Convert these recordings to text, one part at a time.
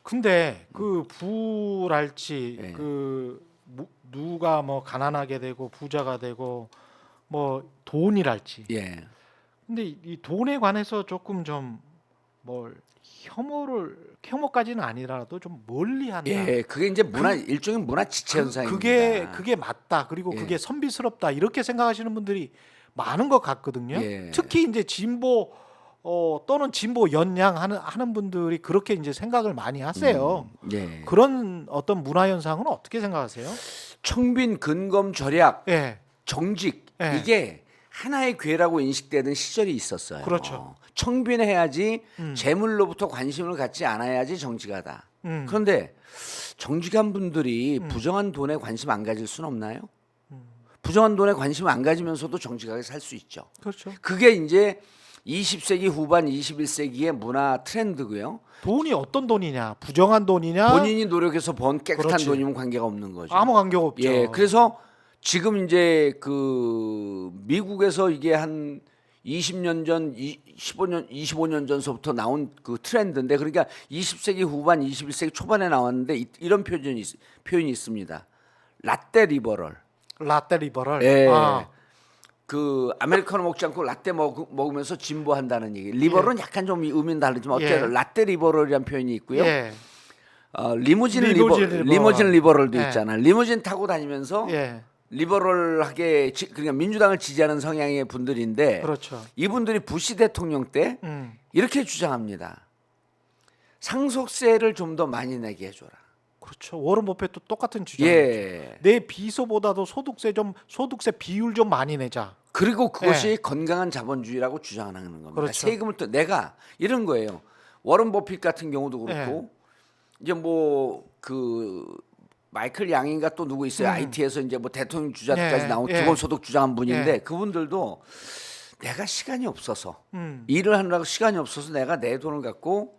근데 그 부랄지 예. 누가 뭐 가난하게 되고 부자가 되고 뭐 돈이랄지. 예. 근데 이 돈에 관해서 조금 좀 뭘 혐오까지는 아니라도 좀 멀리한다. 예, 그게 이제 문화 그- 일종의 문화 지체 현상입니다. 그게 맞다. 그리고 예. 그게 선비스럽다. 이렇게 생각하시는 분들이 많은 것 같거든요. 예. 특히 이제 진보 또는 진보 연양하는 분들이 그렇게 이제 생각을 많이 하세요. 예. 그런 어떤 문화 현상은 어떻게 생각하세요? 청빈, 근검, 절약, 예, 정직 예. 이게 하나의 괴라고 인식되던 시절이 있었어요. 그렇죠. 청빈해야지 음. 재물로부터 관심을 갖지 않아야지 정직하다. 음. 그런데 정직한 분들이 부정한 돈에 관심 안 가질 수는 없나요? 부정한 돈에 관심 안 가지면서도 정직하게 살 수 있죠. 그렇죠. 그게 이제 20세기 후반 21세기의 문화 트렌드고요. 돈이 어떤 돈이냐? 부정한 돈이냐? 본인이 노력해서 번 깨끗한 그렇지. 돈이면 관계가 없는 거죠. 아무 관계가 없죠. 예, 그래서 지금 이제 그 미국에서 이게 한 20년 전, 15년, 25년 전서부터 나온 그 트렌드인데, 그러니까 20세기 후반, 21세기 초반에 나왔는데 이런 표현이 있습니다. 라떼 리버럴. 라떼 리버럴. 예. 아, 그 아메리카노 먹지 않고 라떼 먹으면서 진보한다는 얘기. 리버럴은 약간 좀 의미는 다르지만 어때요? 예. 라떼 리버럴이라는 표현이 있고요. 예. 리무진 리버럴. 리무진 리버럴도 예. 있잖아. 리무진 타고 다니면서 예. 리버럴하게 그러니까 민주당을 지지하는 성향의 분들인데 그렇죠. 이분들이 부시 대통령 때 음. 이렇게 주장합니다. 상속세를 좀 더 많이 내게 해줘라. 그렇죠. 워런 버핏도 똑같은 주장. 예. 내 비서보다도 소득세 비율 좀 많이 내자. 그리고 그것이 건강한 자본주의라고 주장하는 겁니다. 그렇죠. 세금을 또 내가 이런 거예요. 워런 버핏 같은 경우도 그렇고 이제 뭐 그 마이클 양인가 또 누구 있어요. IT에서 이제 뭐 대통령 주자까지 예, 나온 예. 기본소득 주장한 분인데 예. 그분들도 내가 시간이 없어서 음. 일을 하느라고 시간이 없어서 내가 내 돈을 갖고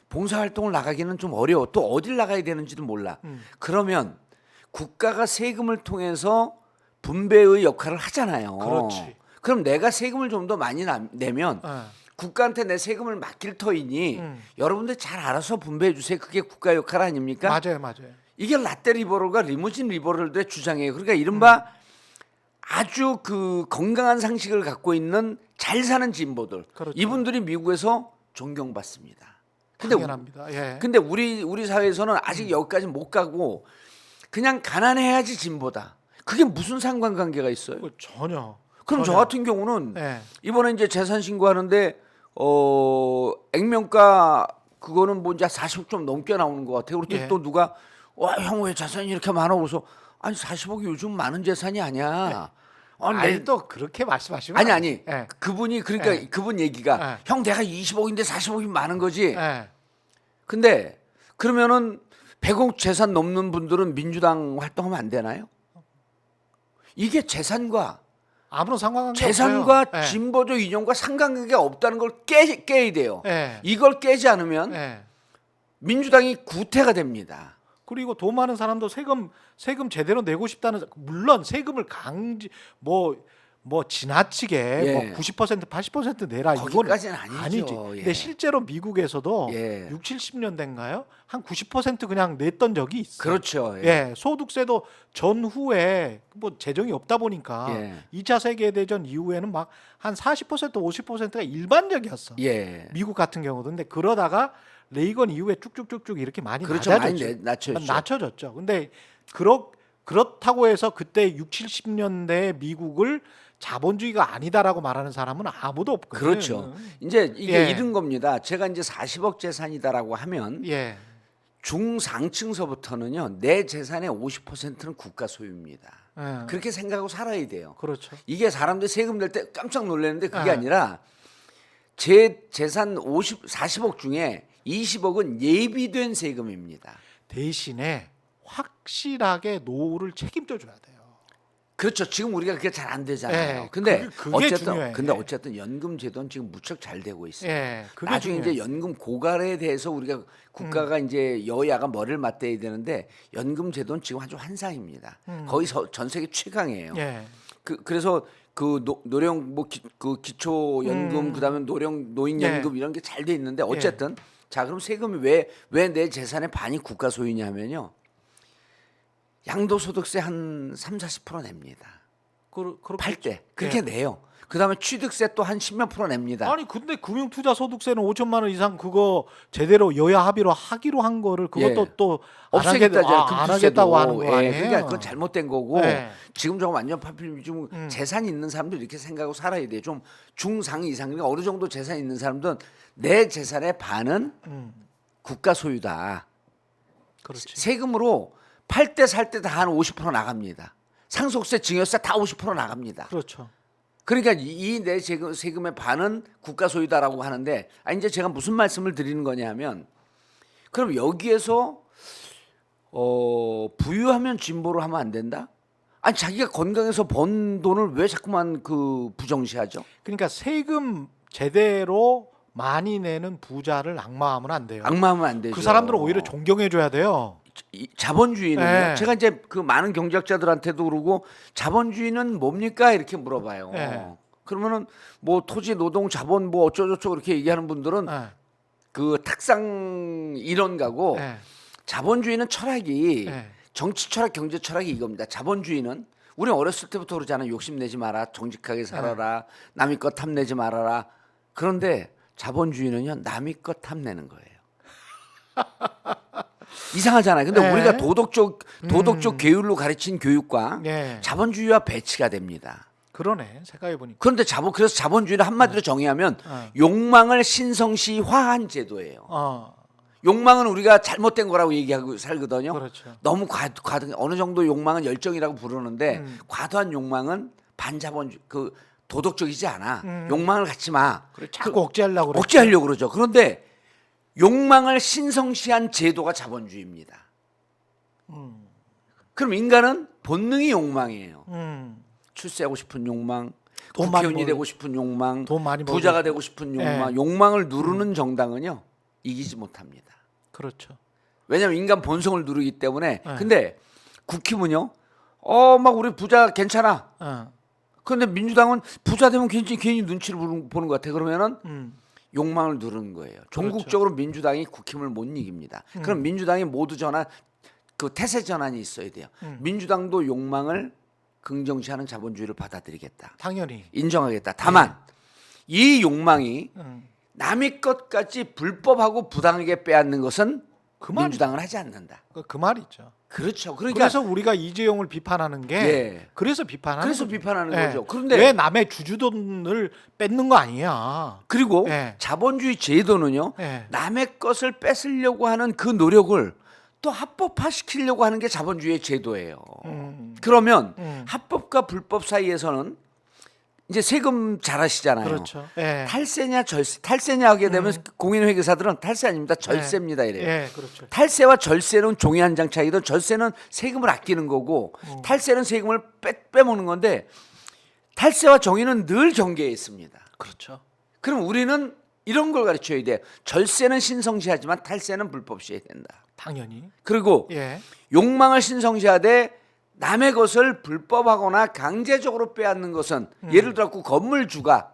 봉사활동을 나가기는 좀 어려워. 또 어딜 나가야 되는지도 몰라. 그러면 국가가 세금을 통해서 분배의 역할을 하잖아요. 그렇지. 그럼 내가 세금을 좀 더 많이 내면 예. 국가한테 내 세금을 맡길 터이니 음. 여러분들 잘 알아서 분배해 주세요. 그게 국가 역할 아닙니까? 맞아요. 이게 라떼 리버럴과 리무진 리버럴의 주장이에요. 그러니까 이른바 아주 그 건강한 상식을 갖고 있는 잘 사는 진보들. 그렇죠. 이분들이 미국에서 존경받습니다. 당연합니다. 예. 근데 우리 사회에서는 아직 여기까지 못 가고 그냥 가난해야지 진보다. 그게 무슨 상관관계가 있어요? 전혀. 그럼 저 같은 경우는 예. 이번에 이제 재산 신고하는데 액면가 그거는 뭐 이제 40억 좀 넘게 나오는 것 같아요. 그랬더니 예. 또 누가 와 형 왜 재산이 이렇게 많아? 그래서 아니 40억이 요즘 많은 재산이 아니야. 아니 또 그렇게 말씀하시면 아니 예. 그분이 그러니까 예. 그분 얘기가 예. 형 내가 20억인데 40억이 많은 거지. 예. 근데 그러면은 100억 재산 넘는 분들은 민주당 활동하면 안 되나요? 이게 재산과 아무런 상관관계 재산과 없어요. 예. 진보적 이념과 상관관계가 없다는 걸 깨야 돼요. 예. 이걸 깨지 않으면 예. 민주당이 구태가 됩니다. 그리고 돈 많은 사람도 세금 제대로 내고 싶다는 물론 세금을 지나치게 예. 뭐 90% 80% 내라 이건 거기까지는 아니죠. 예. 근데 실제로 미국에서도 예. 6, 70년대인가요? 한 90% 그냥 냈던 적이 있어요. 그렇죠. 예. 예. 소득세도 전후에 뭐 재정이 없다 보니까 예. 2차 세계 대전 이후에는 막 한 40% 50%가 일반적이었어. 예. 미국 같은 경우도. 근데 그러다가 레이건 이후에 쭉쭉쭉쭉 이렇게 많이 그렇죠. 낮아졌죠. 많이 낮춰졌죠. 낮춰졌죠. 근데 그렇다고 해서 그때 6, 70년대 미국을 자본주의가 아니다라고 말하는 사람은 아무도 없거든요. 그렇죠. 이제 이게 예. 이런 겁니다. 제가 이제 40억 재산이다라고 하면 예. 중상층서부터는요. 내 재산의 50%는 국가 소유입니다. 예. 그렇게 생각하고 살아야 돼요. 그렇죠. 이게 사람들이 세금 낼 때 깜짝 놀라는데 그게 예. 아니라 제 재산 40억 중에 20억은 예비된 세금입니다. 대신에 확실하게 노후를 책임져 줘야 돼요. 그렇죠. 지금 우리가 그게 잘 안 되잖아요. 예, 근데 그게 중요해. 어쨌든 연금 제도는 지금 무척 잘 되고 있어요. 예. 그게 나중에 중요해요. 이제 연금 고갈에 대해서 우리가 국가가 이제 여야가 머리를 맞대야 되는데 연금 제도는 지금 아주 환상입니다. 거기서 전 세계 최강이에요. 예. 그래서 그 노령 그 기초 연금 그다음에 노인 연금 예. 이런 게 잘 돼 있는데 어쨌든 자, 그럼 세금이 왜 내 재산의 반이 국가 소유냐면요. 양도소득세 한 30-40% 냅니다. 팔 때 그렇게 내요. 그다음에 취득세 또 한 10몇 프로 냅니다. 아니 근데 금융투자소득세는 5천만 원 이상 그거 제대로 여야 합의로 하기로 한 거를 그것도 또 안 없애겠다잖아요. 하겠다고 하는 거 아니에요? 그러니까 그건 잘못된 거고 예. 지금 저거 완전 파필 좀 재산 있는 사람들 이렇게 생각하고 살아야 돼요. 좀 중상 이상 그러니까 어느 정도 재산 있는 사람들은 내 재산의 반은 국가 소유다. 그렇지. 세금으로 팔 때 살 때 다 한 50% 나갑니다. 상속세, 증여세 다 50% 나갑니다. 그렇죠. 그러니까 이 내 세금의 반은 국가 소유다라고 하는데 이제 제가 무슨 말씀을 드리는 거냐면 그럼 여기에서 부유하면 진보를 하면 안 된다? 아니 자기가 건강해서 번 돈을 왜 자꾸만 그 부정시하죠? 그러니까 세금 제대로 많이 내는 부자를 악마하면 안 돼요. 악마하면 안 되죠. 그 사람들은 오히려 존경해 줘야 돼요. 이 자본주의는요. 네. 제가 이제 그 많은 경제학자들한테도 그러고 자본주의는 뭡니까 이렇게 물어봐요. 네. 그러면은 뭐 토지, 노동, 자본 뭐 어쩌고저쩌고 이렇게 얘기하는 분들은 네. 그 탁상 이론가고 네. 자본주의는 철학이 네. 정치 철학, 경제 철학이 이겁니다. 자본주의는 우리 어렸을 때부터 그러잖아요. 욕심내지 마라, 정직하게 살아라, 남의 것 탐내지 말아라. 그런데 자본주의는요 남의 것 탐내는 거예요. 이상하잖아요. 근데 네. 우리가 도덕적 계율로 가르친 교육과 네. 자본주의와 배치가 됩니다. 그러네. 생각해 보니까. 그런데 그래서 자본주의를 한마디로 정의하면 욕망을 신성시화한 제도예요. 욕망은 우리가 잘못된 거라고 얘기하고 살거든요. 그렇죠. 너무 과도한 어느 정도 욕망은 열정이라고 부르는데 과도한 욕망은 반자본주의 그 도덕적이지 않아. 욕망을 갖지 마. 그래, 자꾸 억제하려고 그래. 억제하려고 그러죠. 그런데 욕망을 신성시한 제도가 자본주의입니다. 그럼 인간은 본능이 욕망이에요. 출세하고 싶은 욕망, 돈 많이 국회의원이 벌- 되고 싶은 욕망, 돈 많이 벌고 부자가 되고 싶은 욕망, 예. 욕망을 누르는 정당은요 이기지 못합니다. 그렇죠. 왜냐하면 인간 본성을 누르기 때문에. 예. 근데 국힘은요, 막 우리 부자 괜찮아. 그런데 민주당은 부자 되면 괜히 눈치를 보는 것 같아. 그러면은 욕망을 누르는 거예요. 종국적으로 민주당이 국힘을 못 이깁니다. 그럼 민주당이 모두 그 태세 전환이 있어야 돼요. 민주당도 욕망을 긍정시하는 자본주의를 받아들이겠다. 당연히. 인정하겠다. 다만 이 욕망이 남의 것까지 불법하고 부당하게 빼앗는 것은 민주당은 하지 않는다. 그 말이죠. 그렇죠. 그러니까 그래서 우리가 이재용을 비판하는 게 예. 그래서 비판하는 그래서 거죠. 비판하는 예. 거죠. 그런데 왜 남의 주주돈을 뺏는 거 아니야? 그리고 예. 자본주의 제도는요. 예. 남의 것을 뺏으려고 하는 그 노력을 또 합법화시키려고 하는 게 자본주의의 제도예요. 그러면 합법과 불법 사이에서는 이제 세금 잘 하시잖아요. 그렇죠. 예. 탈세냐 절세, 탈세냐 하게 되면 공인회계사들은 탈세 아닙니다. 절세입니다 이래요. 예, 그렇죠. 탈세와 절세는 종이 한 장 차이도 절세는 세금을 아끼는 거고 탈세는 세금을 빼먹는 건데 탈세와 정의는 늘 경계에 있습니다. 그렇죠. 그럼 우리는 이런 걸 가르쳐야 돼. 절세는 신성시하지만 탈세는 불법시해야 된다. 당연히. 그리고 예. 욕망을 신성시하되 남의 것을 불법하거나 강제적으로 빼앗는 것은 예를 들어 건물주가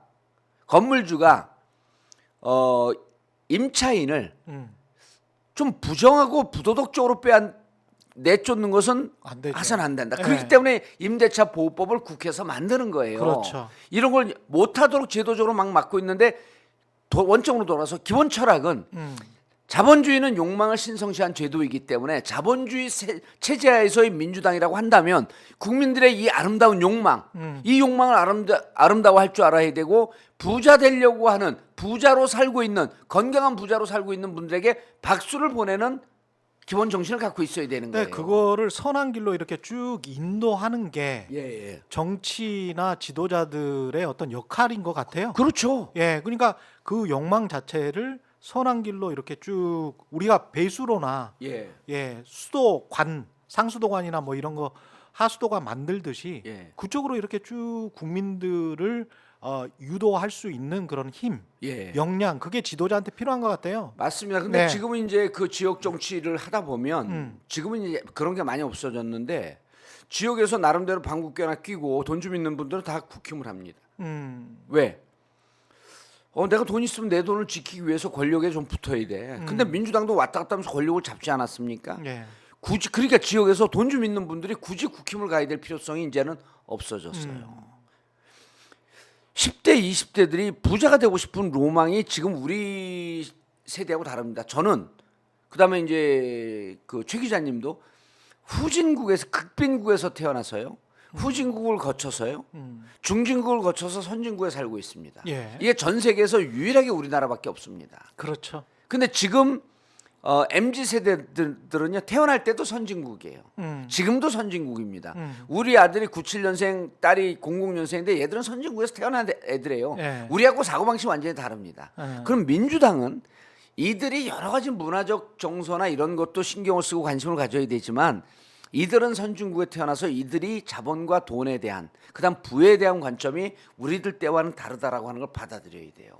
임차인을 좀 부정하고 부도덕적으로 내쫓는 것은 안 되죠. 해서는 안 된다. 예. 그렇기 때문에 임대차 보호법을 국회에서 만드는 거예요. 그렇죠. 이런 걸 못하도록 제도적으로 막 막고 있는데 원점으로 돌아서 기본 철학은 자본주의는 욕망을 신성시한 제도이기 때문에 자본주의 체제하에서의 민주당이라고 한다면 국민들의 이 아름다운 욕망, 이 욕망을 아름다워할 줄 알아야 되고 부자 되려고 하는 부자로 살고 있는 건강한 부자로 살고 있는 분들에게 박수를 보내는 기본 정신을 갖고 있어야 되는 거예요. 네, 그거를 선한 길로 이렇게 쭉 인도하는 게 예. 정치나 지도자들의 어떤 역할인 것 같아요. 그렇죠. 예, 그러니까 그 욕망 자체를 선한 길로 이렇게 쭉 우리가 배수로나 예. 수도관, 상수도관이나 뭐 이런 거 하수도가 만들듯이 예. 그쪽으로 이렇게 쭉 국민들을 유도할 수 있는 그런 힘, 예. 역량 그게 지도자한테 필요한 것 같아요. 맞습니다. 근데 네. 지금은 이제 그 지역 정치를 하다 보면 지금은 이제 그런 게 많이 없어졌는데 지역에서 나름대로 방귀깨나 끼고 돈 좀 있는 분들은 다 국힘을 합니다. 왜? 내가 돈 있으면 내 돈을 지키기 위해서 권력에 좀 붙어야 돼. 근데 민주당도 왔다 갔다 하면서 권력을 잡지 않았습니까? 예. 굳이 그러니까 지역에서 돈 좀 있는 분들이 굳이 국힘을 가야 될 필요성이 이제는 없어졌어요. 10대, 20대들이 부자가 되고 싶은 로망이 지금 우리 세대하고 다릅니다. 저는 그다음에 이제 그 최 기자님도 후진국에서 극빈국에서 태어나서요. 후진국을 거쳐서요. 중진국을 거쳐서 선진국에 살고 있습니다. 예. 이게 전 세계에서 유일하게 우리나라밖에 없습니다. 그렇죠. 근데 지금 MZ 세대들은요 태어날 때도 선진국이에요. 지금도 선진국입니다. 우리 아들이 97년생, 딸이 00년생인데 얘들은 선진국에서 태어난 애들이에요. 예. 우리하고 사고방식이 완전히 다릅니다. 그럼 민주당은 이들이 여러 가지 문화적 정서나 이런 것도 신경을 쓰고 관심을 가져야 되지만 이들은 선진국에 태어나서 이들이 자본과 돈에 대한 그다음 부에 대한 관점이 우리들 때와는 다르다라고 하는 걸 받아들여야 돼요.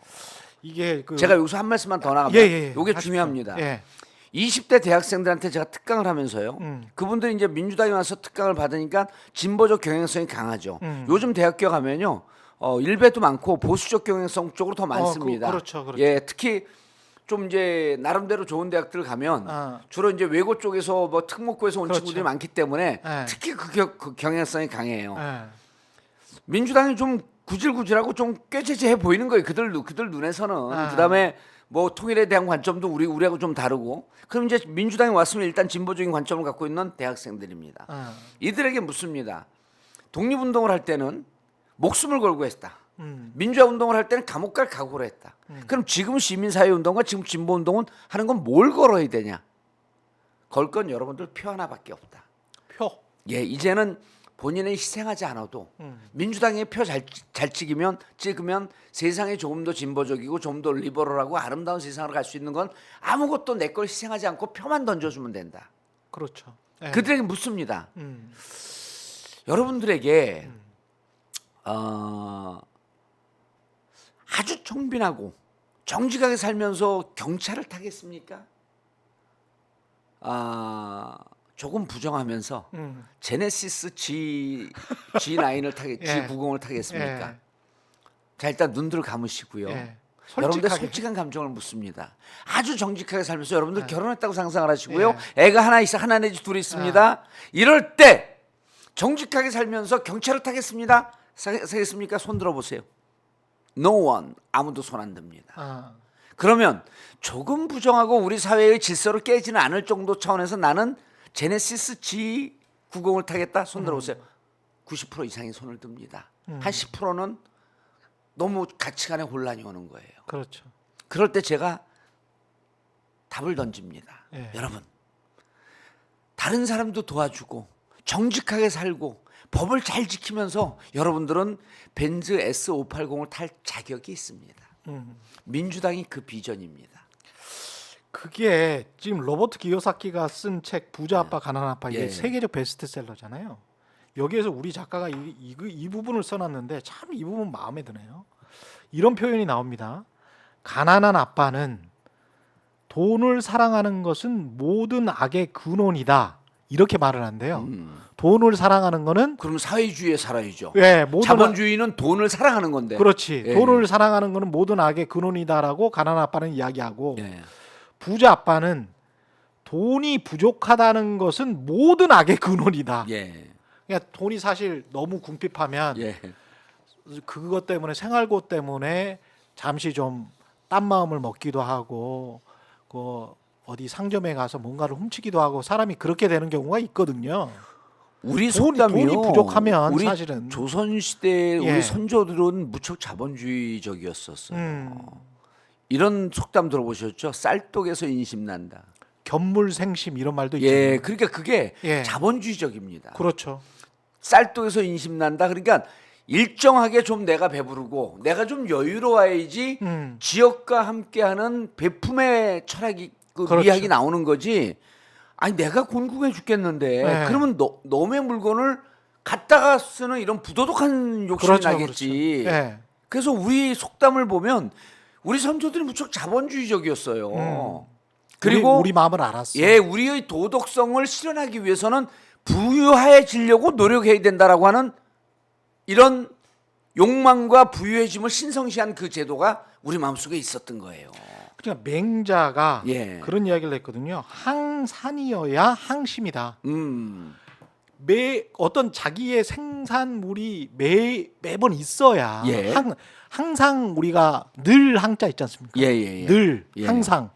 이게 그 제가 여기서 한 말씀만 더 나가면 이게 하십시오. 중요합니다. 예. 20대 대학생들한테 제가 특강을 하면서요. 그분들이 이제 민주당에 와서 특강을 받으니까 진보적 경향성이 강하죠. 요즘 대학교 가면요. 일배도 많고 보수적 경향성 쪽으로 더 많습니다. 그렇죠, 그렇죠. 예, 특히 좀 이제 나름대로 좋은 대학들 가면 주로 이제 외고 쪽에서 뭐 특목고에서 온 그렇죠. 친구들이 많기 때문에 예. 특히 그 경향성이 강해요. 예. 민주당이 좀 구질구질하고 좀 꾀죄죄해 보이는 거예요. 그들 눈에서는. 그다음에 뭐 통일에 대한 관점도 우리하고 좀 다르고. 그럼 이제 민주당이 왔으면 일단 진보적인 관점을 갖고 있는 대학생들입니다. 이들에게 묻습니다. 독립운동을 할 때는 목숨을 걸고 했다. 민주화 운동을 할 때는 감옥 갈 각오를 했다. 그럼 지금 시민사회 운동과 지금 진보 운동은 하는 건 뭘 걸어야 되냐? 걸 건 여러분들 표 하나밖에 없다. 표. 예, 이제는 본인은 희생하지 않아도 민주당의 표 잘 찍으면 세상이 조금 더 진보적이고 좀 더 리버럴하고 아름다운 세상으로 갈 수 있는 건 아무것도 내 걸 희생하지 않고 표만 던져주면 된다. 그렇죠. 예. 그들에게 묻습니다. 여러분들에게 아주 청빈하고 정직하게 살면서 경찰을 타겠습니까? 조금 부정하면서 제네시스 G9을 예. G90을 타겠습니까? 예. 자, 일단 눈들을 감으시고요. 예. 여러분들 솔직하게. 솔직한 감정을 묻습니다. 아주 정직하게 살면서 여러분들 결혼했다고 상상을 하시고요. 애가 하나 내지 둘 있습니다. 이럴 때 정직하게 살면서 경찰을 타겠습니다. 사겠습니까? 손 들어보세요. No one. 아무도 손 안 듭니다. 그러면 조금 부정하고 우리 사회의 질서를 깨지는 않을 정도 차원에서 나는 제네시스 G90을 타겠다. 손 들어보세요. 90% 이상이 손을 듭니다. 한 10%는 너무 가치관에 혼란이 오는 거예요. 그렇죠. 그럴 때 제가 답을 던집니다. 예. 여러분, 다른 사람도 도와주고 정직하게 살고 법을 잘 지키면서 여러분들은 벤츠 S580을 탈 자격이 있습니다. 민주당이 그 비전입니다. 그게 지금 로버트 기요사키가 쓴 책 부자 아빠 가난 아빠 이게 예. 세계적 베스트셀러잖아요. 여기에서 우리 작가가 이 부분을 써놨는데 참 이 부분 마음에 드네요. 이런 표현이 나옵니다. 가난한 아빠는 돈을 사랑하는 것은 모든 악의 근원이다. 이렇게 말을 한대요. 돈을 사랑하는 거는 그럼 사회주의에 살아야죠. 예, 모든 자본주의는 돈을 사랑하는 건데. 그렇지. 예. 돈을 사랑하는 거는 모든 악의 근원이다라고 가난한 아빠는 이야기하고 예. 부자 아빠는 돈이 부족하다는 것은 모든 악의 근원이다. 예. 그러니까 돈이 사실 너무 궁핍하면 예. 그것 때문에 생활고 때문에 잠시 좀 딴 마음을 먹기도 하고 그 어디 상점에 가서 뭔가를 훔치기도 하고 사람이 그렇게 되는 경우가 있거든요. 우리 돈이 속담이요. 부족하면 우리 사실은 조선 시대 예. 우리 선조들은 무척 자본주의적이었었어요. 이런 속담 들어보셨죠? 쌀독에서 인심난다. 견물생심 이런 말도 있잖아요. 예, 그러니까 그게 예. 자본주의적입니다. 그렇죠. 쌀독에서 인심난다. 그러니까 일정하게 좀 내가 배부르고 내가 좀 여유로워야지 지역과 함께하는 베품의 철학이 그렇죠. 미학이 나오는 거지. 아니 내가 곤궁해 죽겠는데 네. 그러면 너의 물건을 갖다가 쓰는 이런 부도덕한 욕심이 그렇죠, 나겠지. 그렇죠. 예. 그래서 우리 속담을 보면 우리 선조들이 무척 자본주의적이었어요. 그리고 우리 마음을 알았어. 예, 우리의 도덕성을 실현하기 위해서는 부유해지려고 노력해야 된다라고 하는 이런 욕망과 부유해짐을 신성시한 그 제도가 우리 마음속에 있었던 거예요. 그러니까 맹자가 예. 그런 이야기를 했거든요. 항산이어야 항심이다. 어떤 자기의 생산물이 매번 있어야 예. 항상 우리가 늘 항자 있지 않습니까? 예. 늘 예. 항상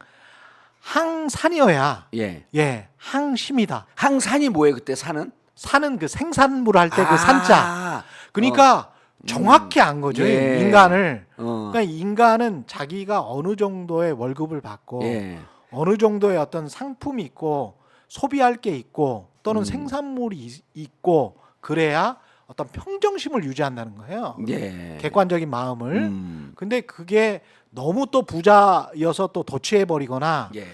항산이어야 예. 항심이다. 항산이 뭐예요 그때 산은? 산은 그 생산물 할 때 그 산자. 그러니까 정확히 안 거죠. 예. 인간을. 어. 그러니까 인간은 자기가 어느 정도의 월급을 받고 예. 어느 정도의 어떤 상품이 있고 소비할 게 있고 또는 생산물이 있고 그래야 어떤 평정심을 유지한다는 거예요. 예. 객관적인 마음을. 근데 그게 너무 또 부자여서 또 도취해 버리거나 예.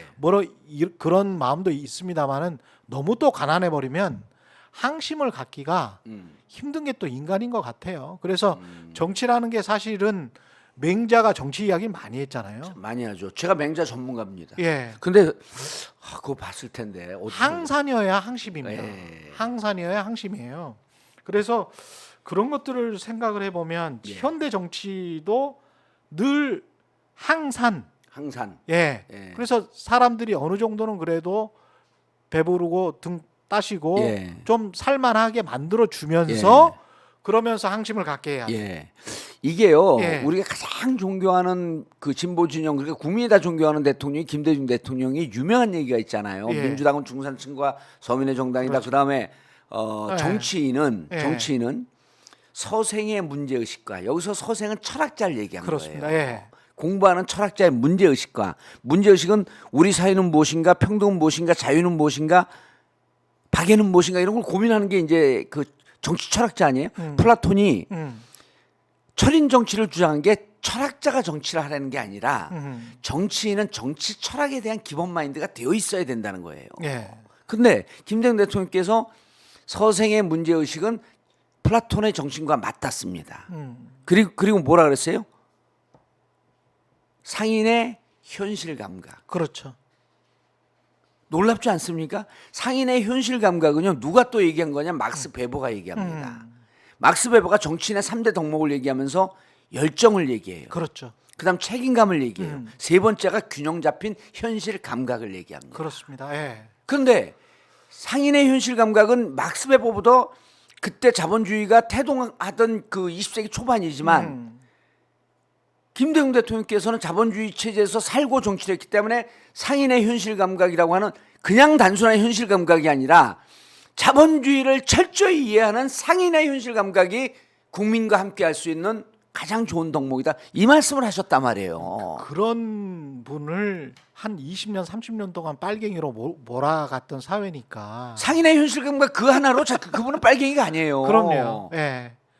그런 마음도 있습니다만은 너무 또 가난해 버리면 항심을 갖기가 힘든 게 또 인간인 것 같아요. 그래서 정치라는 게 사실은 맹자가 정치 이야기 많이 했잖아요. 많이 하죠. 제가 맹자 전문가입니다. 예. 근데 그거 봤을 텐데 어디서 항산이어야 항심입니다. 예. 항산이어야 항심이에요. 그래서 그런 것들을 생각을 해보면 예. 현대 정치도 늘 항산. 항산. 예. 예. 그래서 사람들이 어느 정도는 그래도 배부르고 등 따시고 예. 좀 살만하게 만들어 주면서 예. 그러면서 항심을 갖게 해야 돼. 예. 이게요. 예. 우리가 가장 존경하는 그 진보 진영 그러니까 국민이 다 존경하는 대통령이 김대중 대통령이 유명한 얘기가 있잖아요. 예. 민주당은 중산층과 서민의 정당이다. 그렇죠. 그다음에 예. 정치인은 서생의 문제 의식과 여기서 서생은 철학자를 얘기한 그렇습니다. 거예요. 예. 공부하는 철학자의 문제 의식과 문제 의식은 우리 사회는 무엇인가, 평등은 무엇인가, 자유는 무엇인가, 박애는 무엇인가 이런 걸 고민하는 게 이제 그 정치 철학자 아니에요? 플라톤이 철인 정치를 주장한 게 철학자가 정치를 하라는 게 아니라 정치인은 정치 철학에 대한 기본 마인드가 되어 있어야 된다는 거예요. 예. 근데 김대중 대통령께서 서생의 문제 의식은 플라톤의 정신과 맞닿습니다. 그리고 뭐라 그랬어요? 상인의 현실 감각. 그렇죠. 놀랍지 않습니까? 상인의 현실 감각은요. 누가 또 얘기한 거냐? 막스 베버가 얘기합니다. 막스 베버가 정치인의 3대 덕목을 얘기하면서 열정을 얘기해요. 그렇죠. 그다음 책임감을 얘기해요. 세 번째가 균형 잡힌 현실 감각을 얘기합니다. 그렇습니다. 예. 그런데 상인의 현실 감각은 막스 베버보다 그때 자본주의가 태동하던 그 20세기 초반이지만 김대중 대통령께서는 자본주의 체제에서 살고 정치를 했기 때문에 상인의 현실 감각이라고 하는 그냥 단순한 현실 감각이 아니라 자본주의를 철저히 이해하는 상인의 현실 감각이 국민과 함께 할 수 있는 가장 좋은 덕목이다. 이 말씀을 하셨단 말이에요. 그런 분을 한 20년, 30년 동안 빨갱이로 몰아갔던 사회니까. 상인의 현실 감각 그 하나로 그분은 빨갱이가 아니에요. 그럼요. 예.